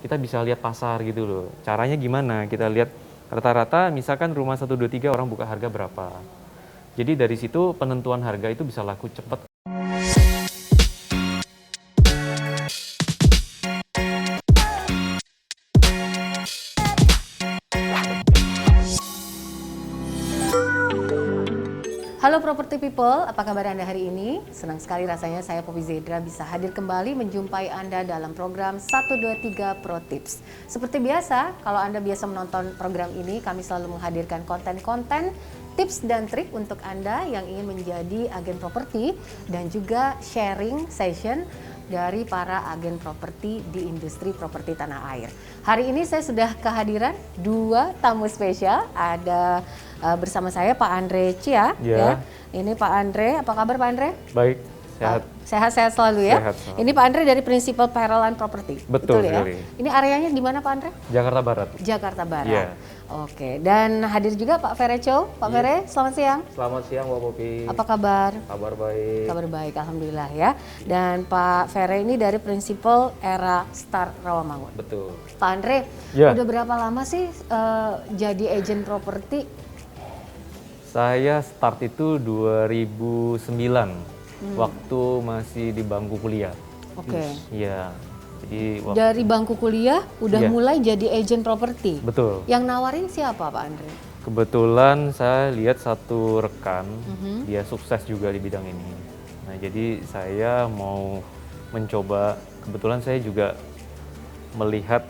kita bisa lihat pasar gitu loh. Caranya gimana? Kita lihat rata-rata misalkan rumah 1, 2, 3 orang buka harga berapa. Jadi dari situ penentuan harga itu bisa laku cepat. Halo Property People, apa kabar Anda hari ini? Senang sekali rasanya saya Poppy Zedra bisa hadir kembali menjumpai Anda dalam program 123 Pro Tips. Seperti biasa, kalau Anda biasa menonton program ini, kami selalu menghadirkan konten-konten, tips dan trik untuk Anda yang ingin menjadi agen properti dan juga sharing session dari para agen properti di industri properti tanah air. Hari ini saya sudah kehadiran 2 tamu spesial. Ada bersama saya Pak Andre Chia. Ya. Ini Pak Andre, apa kabar Pak Andre? Baik, sehat. Sehat-sehat selalu ya. Sehat selalu. Ini Pak Andre dari Principal Perolan Property. Betul ya. sekali. Ini areanya di mana Pak Andre? Jakarta Barat. Jakarta Barat. Iya. Oke, dan hadir juga Pak Fere Chow. Pak Fere, selamat siang. Selamat siang Mbak Poppy. Apa kabar? Kabar baik. Kabar baik, alhamdulillah ya. Dan Pak Fere ini dari Principal Era Star Rawamangun. Betul. Pak Andre, Ya. udah berapa lama sih jadi agen properti? Saya start itu 2009, waktu masih di bangku kuliah. Oke. Iya, jadi Dari bangku kuliah udah Iya. mulai jadi agen properti. betul. Yang nawarin siapa Pak Andre? Kebetulan saya lihat satu rekan, dia sukses juga di bidang ini. Nah, jadi saya mau mencoba, kebetulan saya juga melihat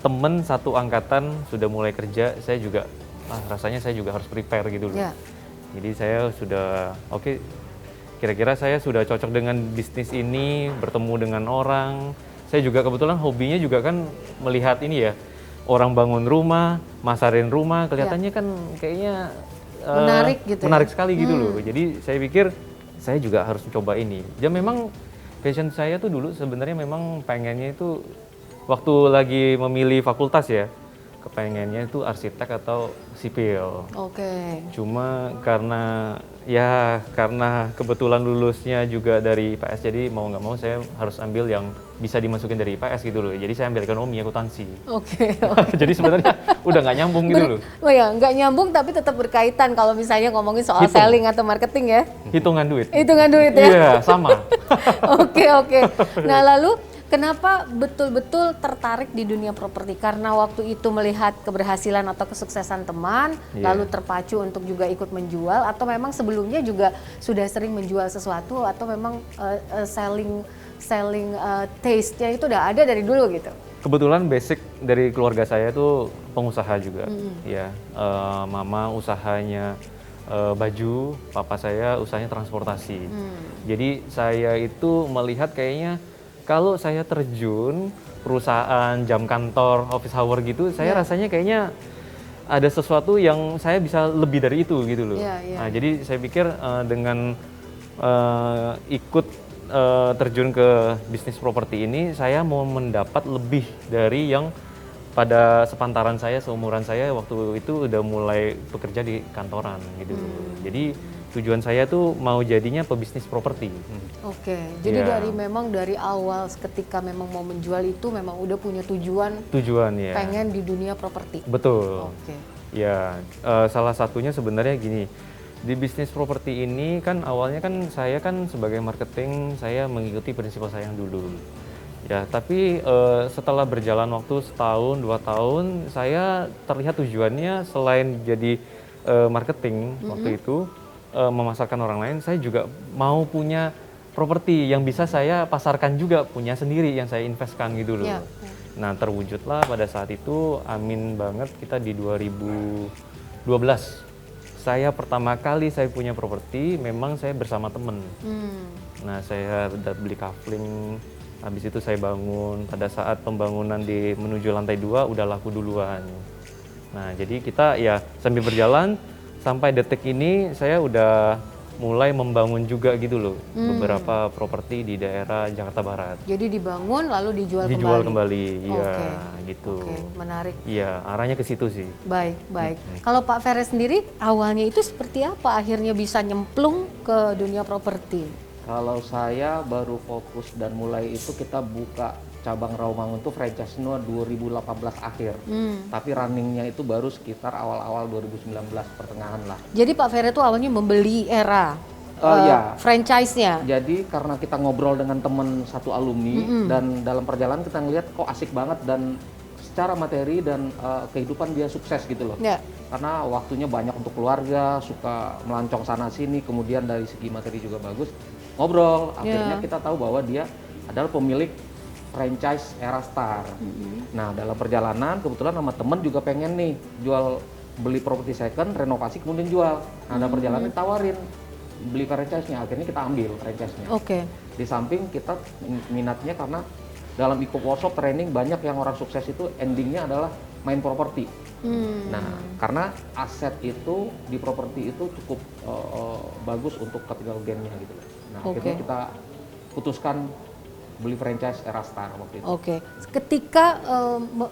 temen satu angkatan sudah mulai kerja, saya juga rasanya saya juga harus prepare gitu loh. Ya. Jadi saya sudah oke, kira-kira saya sudah cocok dengan bisnis ini, bertemu dengan orang. Saya juga kebetulan hobinya juga kan melihat ini ya, orang bangun rumah, masarin rumah, kelihatannya kan kayaknya Menarik gitu ya? menarik sekali gitu loh. Jadi saya pikir saya juga harus coba ini. Ya memang passion saya tuh dulu sebenarnya memang pengennya itu waktu lagi memilih fakultas ya, kepengennya itu arsitek atau sipil. Oke. Cuma karena kebetulan lulusnya juga dari IPS, jadi mau nggak mau saya harus ambil yang bisa dimasukin dari IPS gitu loh. Jadi saya ambil ekonomi, akuntansi. Oke. Jadi sebenarnya udah nggak nyambung gitu loh. Oh ya, nggak nyambung tapi tetap berkaitan kalau misalnya ngomongin soal Hitung. selling atau marketing ya. Hitungan duit. Hitungan duit ya. Iya, sama. Oke. Nah lalu kenapa betul-betul tertarik di dunia properti? Karena waktu itu melihat keberhasilan atau kesuksesan teman, Iya. lalu terpacu untuk juga ikut menjual, atau memang sebelumnya juga sudah sering menjual sesuatu, atau memang selling taste-nya itu udah ada dari dulu gitu? Kebetulan basic dari keluarga saya tuh pengusaha juga. Ya, mama usahanya baju, papa saya usahanya transportasi. Jadi saya itu melihat kayaknya kalau saya terjun perusahaan jam kantor, office hour gitu, saya rasanya kayaknya ada sesuatu yang saya bisa lebih dari itu gitu loh. Iya, iya. Nah, jadi saya pikir dengan ikut terjun ke bisnis properti ini, saya mau mendapat lebih dari yang pada sepantaran saya, seumuran saya waktu itu udah mulai bekerja di kantoran gitu. Jadi tujuan saya tuh mau jadinya pebisnis properti. Oke, jadi Iya. dari awal ketika memang mau menjual itu memang udah punya tujuan Tujuan ya. pengen di dunia properti. Betul. Oke. Ya, salah satunya sebenarnya gini. Di bisnis properti ini kan awalnya kan saya kan sebagai marketing saya mengikuti prinsip saya yang dulu. Ya, tapi setelah berjalan waktu setahun, 2 tahun, saya terlihat tujuannya selain jadi marketing waktu itu, memasarkan orang lain, saya juga mau punya properti yang bisa saya pasarkan juga, punya sendiri yang saya investkan gitu loh. Ya. Nah, terwujudlah pada saat itu, amin banget kita di 2012. Saya pertama kali saya punya properti, memang saya bersama temen. Nah, saya udah beli kafling, habis itu saya bangun. Pada saat pembangunan menuju lantai 2 udah laku duluan. Nah, jadi kita ya sambil berjalan sampai detik ini saya udah mulai membangun juga gitu loh beberapa properti di daerah Jakarta Barat. Jadi dibangun lalu dijual Kembali, iya Oke. gitu. Oke, menarik. Iya, arahnya ke situ sih. Baik. Kalau Pak Fere sendiri awalnya itu seperti apa akhirnya bisa nyemplung ke dunia properti? Kalau saya baru fokus dan mulai itu kita buka cabang Rawamangun tuh franchise-nya 2018 akhir. Tapi runningnya itu baru sekitar awal-awal 2019 pertengahan lah. Jadi Pak Ferry itu awalnya membeli Era Iya. franchise-nya. Jadi karena kita ngobrol dengan teman satu alumni dan dalam perjalanan kita ngeliat kok asik banget dan secara materi dan kehidupan dia sukses gitu loh. Ya. Karena waktunya banyak untuk keluarga, suka melancong sana sini, kemudian dari segi materi juga bagus. Ngobrol, akhirnya kita tahu bahwa dia adalah pemilik franchise Erastar. Nah, dalam perjalanan kebetulan sama temen juga pengen nih jual beli properti second, renovasi kemudian jual. Nah, dalam perjalanan tawarin beli franchise-nya, akhirnya kita ambil franchise-nya. Oke. Di samping kita minatnya karena dalam ikut workshop training banyak yang orang sukses itu endingnya adalah main properti. Nah, karena aset itu di properti itu cukup bagus untuk capital gain-nya gitu. Nah, akhirnya kita putuskan beli franchise Erastar waktu itu. Oke. Ketika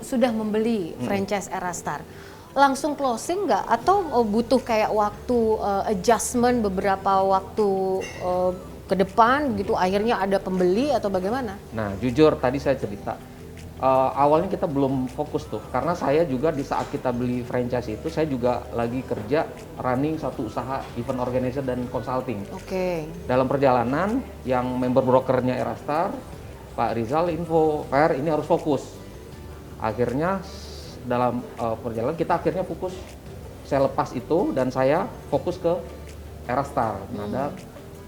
sudah membeli franchise Erastar, langsung closing nggak? Atau butuh kayak waktu adjustment beberapa waktu ke depan gitu, akhirnya ada pembeli atau bagaimana? Nah, jujur tadi saya cerita, awalnya kita belum fokus tuh, karena saya juga di saat kita beli franchise itu, saya juga lagi kerja running satu usaha event organizer dan consulting. Oke. Dalam perjalanan, yang member brokernya Erastar, Pak Rizal info, Fer ini harus fokus. Akhirnya dalam perjalanan kita akhirnya fokus, saya lepas itu dan saya fokus ke Erastar. Nah, ada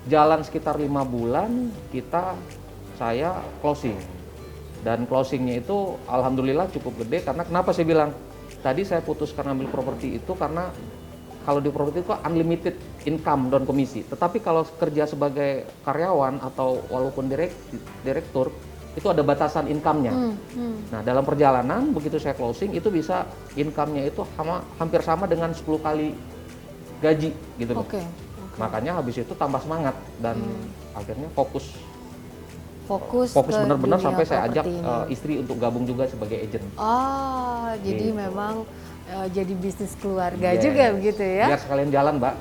jalan sekitar 5 bulan saya closing. Dan closingnya itu alhamdulillah cukup gede, karena kenapa saya bilang tadi saya putuskan ambil properti itu karena kalau di properti itu unlimited income dan komisi. Tetapi kalau kerja sebagai karyawan atau walaupun direktur itu ada batasan income-nya. Nah, dalam perjalanan begitu saya closing itu bisa income-nya itu hampir sama dengan 10 kali gaji gitu loh. Oke. Makanya habis itu tambah semangat dan akhirnya fokus ke benar-benar dunia sampai saya ajak properti ini. istri untuk gabung juga sebagai agent. Oh, jadi Gitu. memang jadi bisnis keluarga Yes. juga begitu ya? Biar sekalian jalan, Mbak.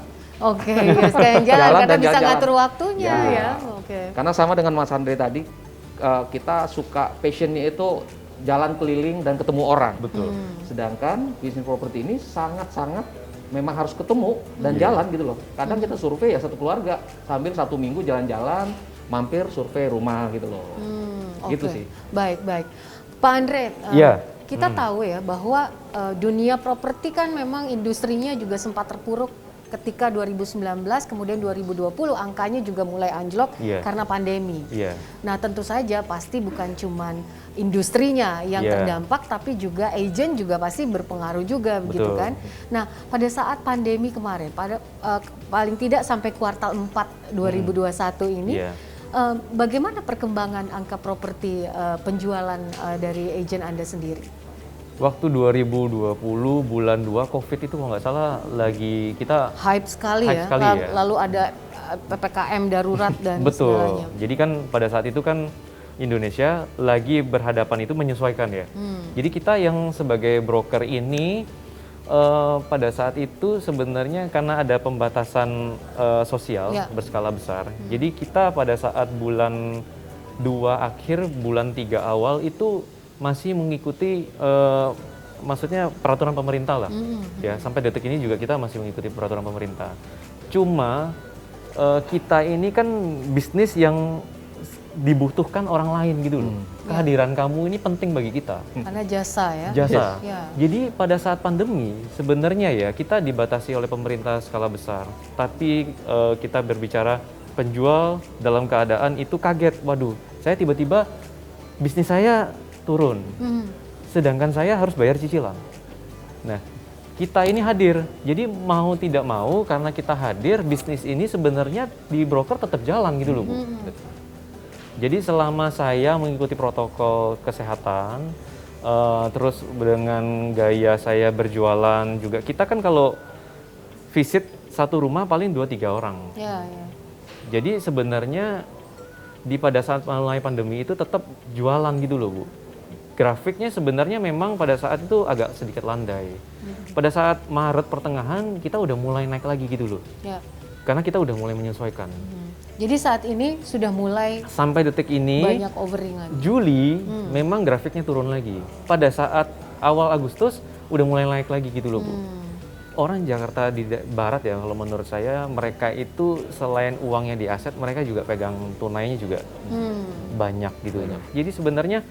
Oke, ya sekalian jalan, Jalan karena dan bisa jalan-jalan. ngatur waktunya ya. Oke. Karena sama dengan Mas Andre tadi, kita suka passionnya itu jalan keliling dan ketemu orang. Betul. Sedangkan bisnis properti ini sangat-sangat memang harus ketemu dan jalan gitu loh. Kadang kita survei ya satu keluarga sambil 1 minggu jalan-jalan, mampir survei rumah gitu loh. Gitu Oke. sih. Baik. Pak Andre, Iya. kita tahu ya bahwa dunia properti kan memang industrinya juga sempat terpuruk ketika 2019, kemudian 2020 angkanya juga mulai anjlok Iya. karena pandemi. Iya. Nah, tentu saja pasti bukan cuman industrinya yang Iya. terdampak, tapi juga agent juga pasti berpengaruh juga begitu Betul. kan. Nah, pada saat pandemi kemarin, paling tidak sampai kuartal 4 2021 ini, Iya. bagaimana perkembangan angka properti penjualan dari agent Anda sendiri? Waktu 2020 bulan 2 COVID itu kalau nggak salah lagi kita Hype sekali Hype ya. sekali ya. Lalu ada PPKM darurat dan betul. segalanya. Jadi kan pada saat itu kan Indonesia lagi berhadapan itu menyesuaikan ya. Jadi kita yang sebagai broker ini pada saat itu sebenarnya karena ada pembatasan sosial Ya. berskala besar. Jadi kita pada saat bulan 2 akhir, bulan 3 awal itu masih mengikuti maksudnya peraturan pemerintah lah. Ya, sampai detik ini juga kita masih mengikuti peraturan pemerintah. Cuma kita ini kan bisnis yang dibutuhkan orang lain gitu loh. Kehadiran kamu ini penting bagi kita. Karena jasa ya. Jasa. Ya. Jadi pada saat pandemi sebenarnya ya kita dibatasi oleh pemerintah skala besar. Tapi kita berbicara penjual dalam keadaan itu kaget. Waduh, saya tiba-tiba bisnis saya turun. Sedangkan saya harus bayar cicilan. Nah, kita ini hadir. Jadi mau tidak mau karena kita hadir, bisnis ini sebenarnya di broker tetap jalan gitu loh, Bu. Jadi selama saya mengikuti protokol kesehatan, terus dengan gaya saya berjualan juga, kita kan kalau visit satu rumah paling 2-3 orang. Ya. Jadi sebenarnya pada saat mulai pandemi itu tetap jualan gitu loh, Bu. Grafiknya sebenarnya memang pada saat itu agak sedikit landai. Pada saat Maret pertengahan kita udah mulai naik lagi gitu loh. Ya. Karena kita udah mulai menyesuaikan. Jadi saat ini sudah mulai Sampai detik ini, banyak offering lagi. Juli memang grafiknya turun lagi. Pada saat awal Agustus udah mulai naik lagi gitu loh Bu. Orang Jakarta di Barat ya, kalau menurut saya mereka itu selain uangnya di aset, mereka juga pegang tunainya juga banyak gitu. Jadi sebenarnya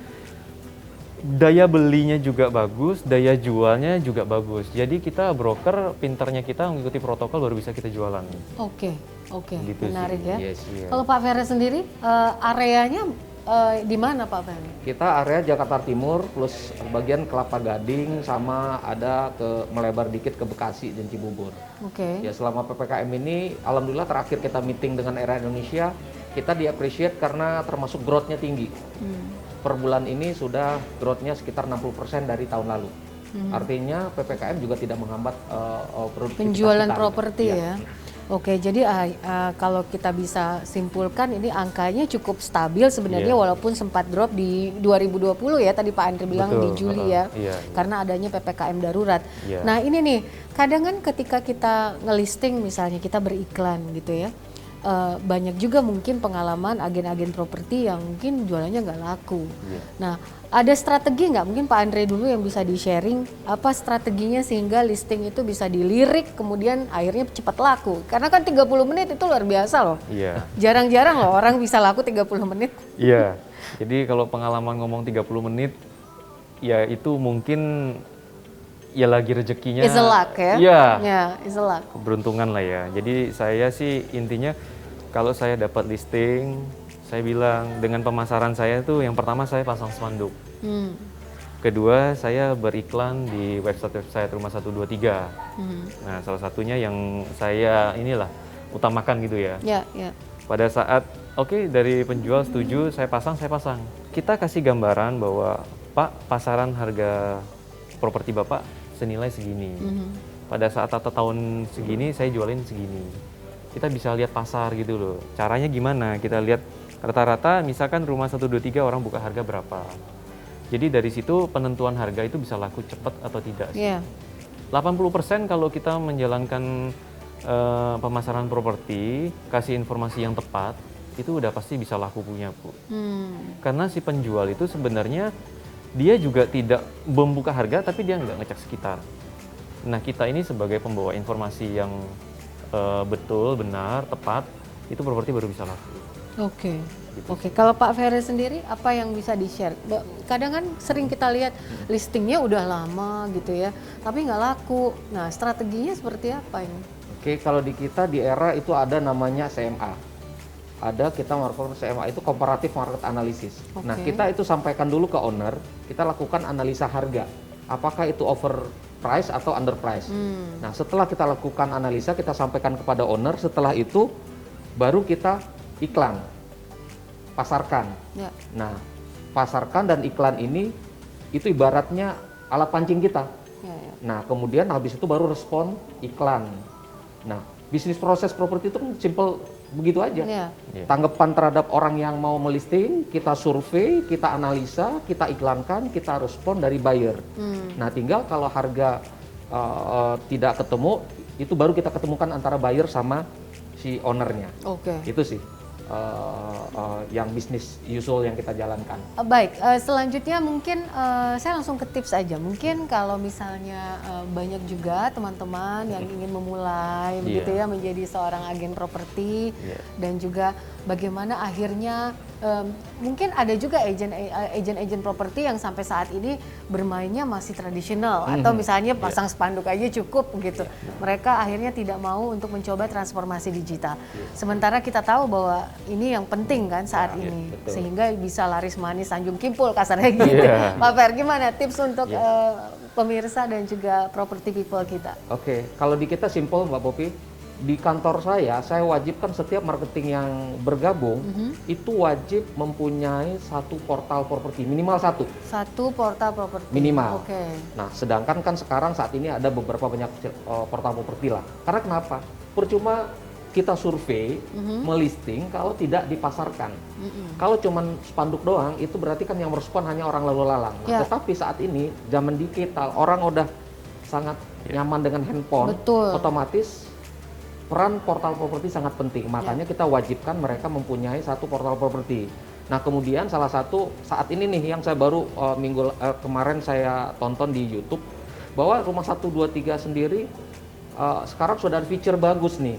daya belinya juga bagus, daya jualnya juga bagus. Jadi kita broker, pinternya kita mengikuti protokol baru bisa kita jualan. Oke, Gitu menarik sih. ya. Yes, iya. Kalau Pak Ferry sendiri, areanya di mana Pak Ferry? Kita area Jakarta Timur plus bagian Kelapa Gading sama ada ke melebar dikit ke Bekasi dan Cibubur. Oke. Ya selama PPKM ini, alhamdulillah terakhir kita meeting dengan Era Indonesia, kita di-appreciate karena termasuk growth-nya tinggi. Per bulan ini sudah growth-nya sekitar 60% dari tahun lalu. Artinya PPKM juga tidak menghambat produktivitas Penjualan kita. properti Iya. ya. Oke, jadi kalau kita bisa simpulkan ini angkanya cukup stabil sebenarnya walaupun sempat drop di 2020 ya tadi Pak Andri bilang Betul, di Juli ya. iya. Karena adanya PPKM darurat. Iya. Nah, ini nih, kadang kan ketika kita ngelisting misalnya kita beriklan gitu ya. Banyak juga mungkin pengalaman agen-agen properti yang mungkin jualannya nggak laku. Nah, ada strategi nggak? Mungkin Pak Andre dulu yang bisa di-sharing apa strateginya sehingga listing itu bisa dilirik kemudian akhirnya cepat laku. Karena kan 30 menit itu luar biasa loh. Iya. Jarang-jarang loh orang bisa laku 30 menit. Iya. Jadi kalau pengalaman ngomong 30 menit, ya itu mungkin ya lagi rezekinya. Is a luck ya? Iya. Ya, is a luck. Keberuntungan lah ya. Jadi saya sih intinya kalau saya dapat listing, saya bilang dengan pemasaran saya tuh yang pertama saya pasang spanduk. Kedua saya beriklan di website Rumah 123. Nah salah satunya yang saya inilah utamakan gitu ya. Ya, ya. Pada saat oke, dari penjual setuju saya pasang. Kita kasih gambaran bahwa Pak pasaran harga properti Bapak senilai segini. Pada saat tata tahun segini saya jualin segini. Kita bisa lihat pasar gitu loh. Caranya gimana? Kita lihat rata-rata misalkan Rumah 123 orang buka harga berapa. Jadi dari situ penentuan harga itu bisa laku cepat atau tidak sih. Yeah. 80% kalau kita menjalankan pemasaran properti, kasih informasi yang tepat, itu udah pasti bisa laku punya Bu. Karena si penjual itu sebenarnya dia juga tidak membuka harga tapi dia nggak ngecek sekitar. Nah kita ini sebagai pembawa informasi yang betul, benar, tepat, itu properti baru bisa laku. Oke. Oke, kalau Pak Ferry sendiri apa yang bisa di-share? Kadang kan sering kita lihat listingnya udah lama gitu ya, tapi nggak laku. Nah, strateginya seperti apa ini? Oke, kalau di kita di Era itu ada namanya CMA. Ada kita melakukan CMA itu Comparative Market Analysis. Nah, kita itu sampaikan dulu ke owner, kita lakukan analisa harga. Apakah itu overprice atau underprice? Nah, setelah kita lakukan analisa, kita sampaikan kepada owner. Setelah itu, baru kita iklan, pasarkan. Ya. Nah, pasarkan dan iklan ini itu ibaratnya alat pancing kita. Ya, ya. Nah, kemudian habis itu baru respon iklan. Nah, bisnis proses properti itu kan simple begitu aja. Ya. Tanggapan terhadap orang yang mau melisting, kita survei, kita analisa, kita iklankan, kita respon dari buyer. Nah, tinggal kalau harga tidak ketemu, itu baru kita ketemukan antara buyer sama si ownernya. Oke. Itu sih yang bisnis usual yang kita jalankan. Baik, selanjutnya mungkin saya langsung ke tips aja. Mungkin kalau misalnya banyak juga teman-teman yang ingin memulai begitu ya menjadi seorang agen properti dan juga bagaimana akhirnya mungkin ada juga agen properti yang sampai saat ini bermainnya masih tradisional atau misalnya pasang spanduk aja cukup gitu. Mereka akhirnya tidak mau untuk mencoba transformasi digital. Sementara kita tahu bahwa ini yang penting kan saat ini sehingga bisa laris manis Tanjung Kimpul kasarnya gitu. Pak Fer, gimana tips untuk pemirsa dan juga property people kita? Oke, kalau di kita simple Mbak Popi. Di kantor saya wajibkan setiap marketing yang bergabung itu wajib mempunyai satu portal properti, minimal satu. Satu portal properti. Minimal. Oke. Nah, sedangkan kan sekarang saat ini ada beberapa banyak portal properti lah. Karena kenapa? Percuma kita survei, melisting kalau tidak dipasarkan. Kalau cuman spanduk doang, itu berarti kan yang merespon hanya orang lalu lalang. Nah, tetapi saat ini zaman digital, orang udah sangat nyaman dengan handphone, Betul. otomatis peran portal properti sangat penting. Makanya kita wajibkan mereka mempunyai satu portal properti. Nah, kemudian salah satu saat ini nih yang saya baru kemarin saya tonton di YouTube bahwa Rumah 123 sendiri sekarang sudah ada feature bagus nih.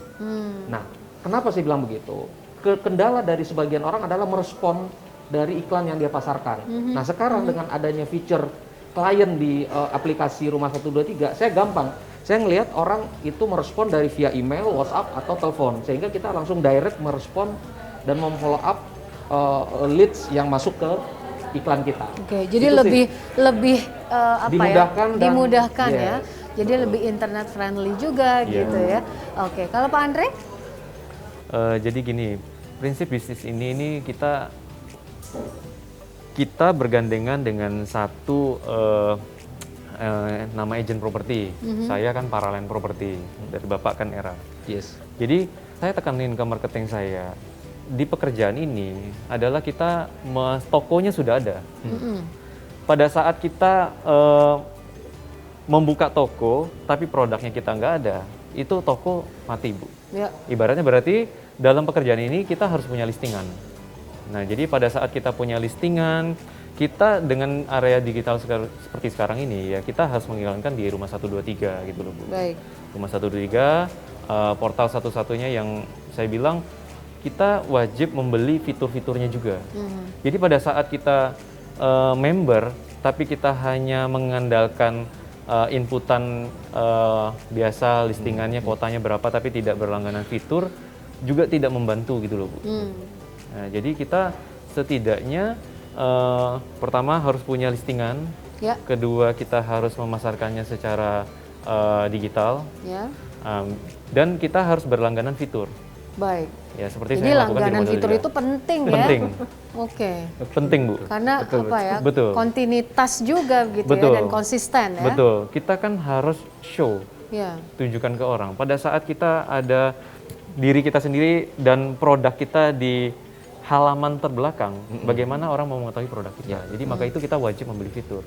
Nah, kenapa saya bilang begitu? Kendala dari sebagian orang adalah merespon dari iklan yang dia pasarkan. Nah, sekarang dengan adanya feature klien di aplikasi Rumah 123, saya gampang. Saya ngelihat orang itu merespon dari via email, WhatsApp, atau telepon. Sehingga kita langsung direct merespon dan memfollow up leads yang masuk ke iklan kita. Oke, jadi Itu lebih dimudahkan dan- dimudahkan ya. Yes, Jadi lebih internet friendly juga gitu ya. Oke, kalau Pak Andre? Jadi gini, prinsip bisnis ini kita bergandengan dengan satu nama agent properti. Saya kan Paraland Property, dari Bapak kan Era. Yes. Jadi saya tekanin ke marketing saya, di pekerjaan ini adalah kita tokonya sudah ada. Pada saat kita membuka toko, tapi produknya kita nggak ada, itu toko mati, Bu. Ya. Ibaratnya berarti dalam pekerjaan ini kita harus punya listingan. Nah, jadi pada saat kita punya listingan, kita dengan area digital seperti sekarang ini, ya kita harus mengiklankan di Rumah 123 gitu loh, Bu. Baik. Rumah 123, portal satu-satunya yang saya bilang kita wajib membeli fitur-fiturnya juga. Jadi pada saat kita member, tapi kita hanya mengandalkan inputan biasa, listingannya, kuotanya berapa, tapi tidak berlangganan fitur, juga tidak membantu gitu loh, Bu. Nah, jadi kita setidaknya pertama harus punya listingan, Ya. kedua kita harus memasarkannya secara digital, Ya. dan kita harus berlangganan fitur. Baik. Ya, seperti Jadi saya lakukan di langganan model fitur juga. itu penting ya. Penting. Oke. Penting, Bu. Karena apa ya? Betul. Kontinuitas juga gitu Betul. ya dan konsisten ya. Betul. Kita kan harus show, Ya. tunjukkan ke orang. Pada saat kita ada diri kita sendiri dan produk kita di halaman terbelakang, bagaimana orang mau mengetahui produk kita. Jadi maka itu kita wajib membeli fitur.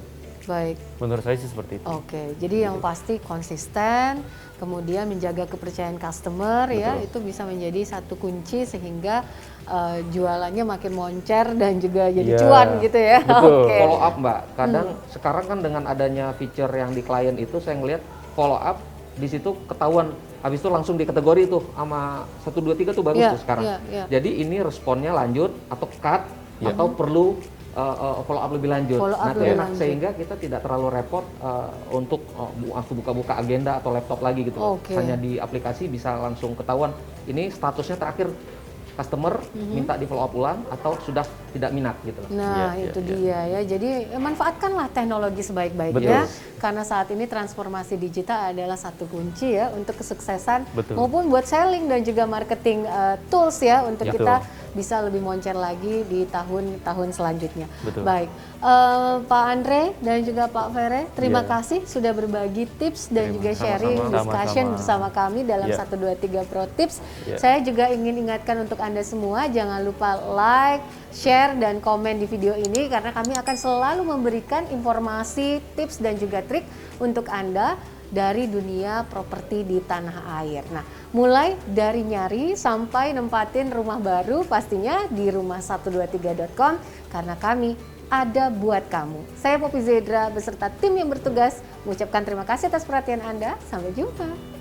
Baik. Menurut saya sih seperti itu. Oke, jadi yang pasti konsisten, kemudian menjaga kepercayaan customer ya, itu bisa menjadi satu kunci sehingga jualannya makin moncer dan juga jadi Iya, cuan gitu ya. betul. Oke. Follow up, Mbak. Kadang sekarang kan dengan adanya feature yang di klien itu saya ngelihat follow up di situ ketahuan. Habis itu langsung di kategori itu sama 123 tuh bagus Iya, tuh sekarang. iya, iya. Jadi ini responnya lanjut atau cut atau perlu follow up lebih lanjut. Follow up Nah, itu lebih enak lanjut. sehingga kita tidak terlalu repot untuk buka-buka agenda atau laptop lagi gitu. Oke. Hanya di aplikasi bisa langsung ketahuan ini statusnya terakhir customer minta di follow up ulang atau sudah tidak minat gitu. Nah, Iya, itu dia ya. Jadi manfaatkanlah teknologi sebaik-baiknya karena saat ini transformasi digital adalah satu kunci ya untuk kesuksesan Betul. maupun buat selling dan juga marketing tools ya untuk Ya. kita bisa lebih moncer lagi di tahun-tahun selanjutnya. Betul. Baik, Pak Andre dan juga Pak Vere, terima Iya. kasih sudah berbagi tips dan juga Sama-sama. sharing discussion Sama-sama. bersama kami dalam Iya. 123 Pro Tips. Iya. Saya juga ingin ingatkan untuk Anda semua, jangan lupa like, share, dan komen di video ini karena kami akan selalu memberikan informasi, tips, dan juga trik untuk Anda dari dunia properti di tanah air. Nah, mulai dari nyari sampai nempatin rumah baru pastinya di rumah123.com karena kami ada buat kamu. Saya Poppy Zedra beserta tim yang bertugas mengucapkan terima kasih atas perhatian Anda. Sampai jumpa.